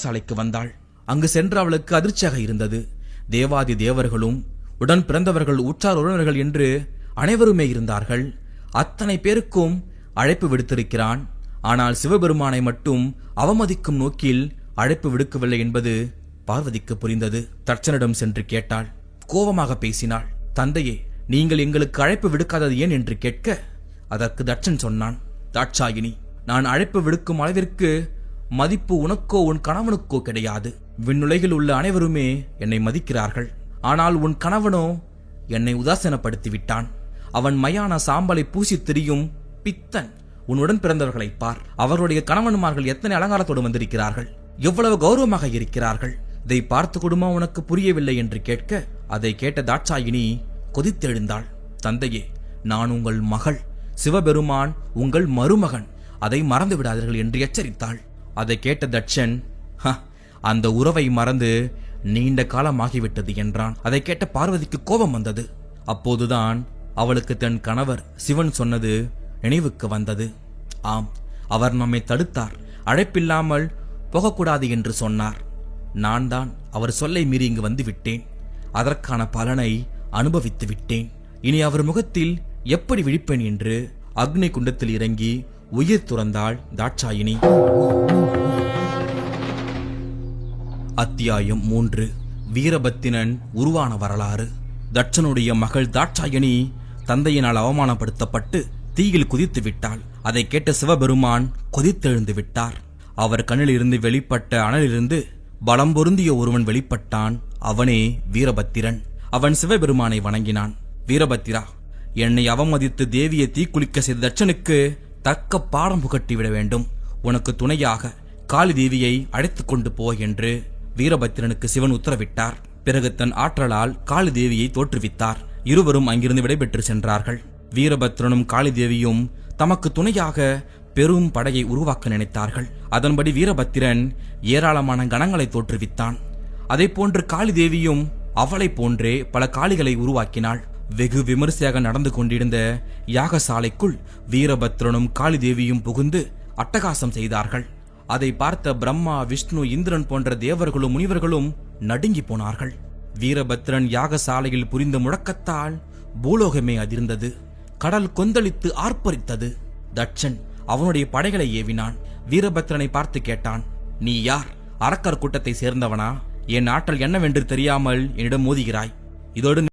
சாலைக்கு வந்தாள். அங்கு சென்று அவளுக்கு அதிர்ச்சியாக இருந்தது. தேவாதி தேவர்களும் உடன் பிறந்தவர்கள் உற்றார் உறவினர்கள் என்று அனைவருமே இருந்தார்கள். அத்தனை பேருக்கும் அழைப்பு விடுத்திருக்கிறான். ஆனால் சிவபெருமானை மட்டும் அவமதிக்கும் நோக்கில் அழைப்பு விடுக்கவில்லை என்பது பார்வதிக்கு புரிந்தது. தட்சனிடம் சென்று கேட்டாள். கோபமாக பேசினாள். தந்தையே, நீங்கள் எங்களுக்கு அழைப்பு விடுக்காதது ஏன் என்று கேட்க, அதற்கு தட்சன் சொன்னான், தாட்சாயினி, நான் அழைப்பு விடுக்கும் அளவிற்கு மதிப்பு உனக்கோ உன் கணவனுக்கோ கிடையாது. விண்ணுலகில் உள்ள அனைவருமே என்னை மதிக்கிறார்கள். ஆனால் உன் கணவனோ என்னை உதாசீனப்படுத்தி விட்டான். அவன் மயான சாம்பலை பூசி திரியும் பித்தன். உன்னுடன் பிறந்தவர்களை பார். அவர்களுடைய கணவன்மார்கள் எத்தனை அலங்காரத்தோடு வந்திருக்கிறார்கள், எவ்வளவு கௌரவமாக இருக்கிறார்கள். இதை பார்த்து கொடுமா உனக்கு புரியவில்லை என்று கேட்க, அதை கேட்ட தாட்சாயினி கொதித்தெழுந்தாள். தந்தையே, நான் உங்கள் மகள், சிவபெருமான் உங்கள் மருமகன், அதை மறந்து விடாதீர்கள் என்று எச்சரித்தாள். அதை கேட்ட தட்சன், அந்த உறவை மறந்து நீண்ட காலமாகிவிட்டது என்றான். அதை கேட்ட பார்வதிக்கு கோபம் வந்தது. அப்போதுதான் அவளுக்கு தன் கணவர் சிவன் சொன்னது நினைவுக்கு வந்தது. ஆம், அவர் நம்மை தடுத்தார், அழைப்பில்லாமல் போகக்கூடாது என்று சொன்னார். நான் தான் அவர் சொல்லை மீறி இங்கு வந்து விட்டேன். அதற்கான பலனை அனுபவித்து விட்டேன். இனி அவர் முகத்தில் எப்படி விழிப்பேன் என்று அக்னி குண்டத்தில் இறங்கி உயிர் துறந்தாள் தாட்சாயினி. அத்தியாயம் 3. வீரபத்திரன் உருவான வரலாறு. தட்சனுடைய மகள் தாட்சாயினி தந்தையினால் அவமானப்படுத்தப்பட்டு தீயில் குதித்து விட்டாள். அதை கேட்ட சிவபெருமான் கொதித்தெழுந்து விட்டார். அவர் கண்ணிலிருந்து வெளிப்பட்ட அனலிலிருந்து பலம் பொருந்திய ஒருவன் வெளிப்பட்டான். அவனே வீரபத்திரன். அவன் சிவபெருமானை வணங்கினான். வீரபத்திரா, என்னை அவமதித்து தேவியை தீக்குளிக்க செய்த தட்சனுக்கு தக்க பாடம் புகட்டிவிட வேண்டும். உனக்கு துணையாக காளி தேவியை அழைத்துக் கொண்டு போ என்று வீரபத்திரனுக்கு சிவன் உத்தரவிட்டார். பிறகு தன் ஆற்றலால் காளி தேவியை தோற்றுவித்தார். இருவரும் அங்கிருந்து விடைபெற்று சென்றார்கள். வீரபத்திரனும் காளி தேவியும் தமக்கு துணையாக பெரும் படையை உருவாக்க நினைத்தார்கள். அதன்படி வீரபத்திரன் ஏராளமான கணங்களை தோற்றுவித்தான். அதை போன்று காளி தேவியும் அவளை போன்றே பல காளிகளை உருவாக்கினாள். வெகு விமரிசையாக நடந்து கொண்டிருந்த யாகசாலைக்குள் வீரபத்திரனும் காளி தேவியும் புகுந்து அட்டகாசம் செய்தார்கள். அதை பார்த்த பிரம்மா, விஷ்ணு, இந்திரன் போன்ற தேவர்களும் முனிவர்களும் நடுங்கி போனார்கள். வீரபத்திரன் யாகசாலையில் புரிந்த முழக்கத்தால் பூலோகமே அதிர்ந்தது. கடல் கொந்தளித்து ஆர்ப்பரித்தது. தட்சன் அவனுடைய படைகளை ஏவினான். வீரபத்திரனை பார்த்து கேட்டான், நீ யார்? அரக்கர் கூட்டத்தை சேர்ந்தவனா? என் ஆற்றல் என்னவென்று தெரியாமல் என்னிடம் மோதுகிறாய். இதோடு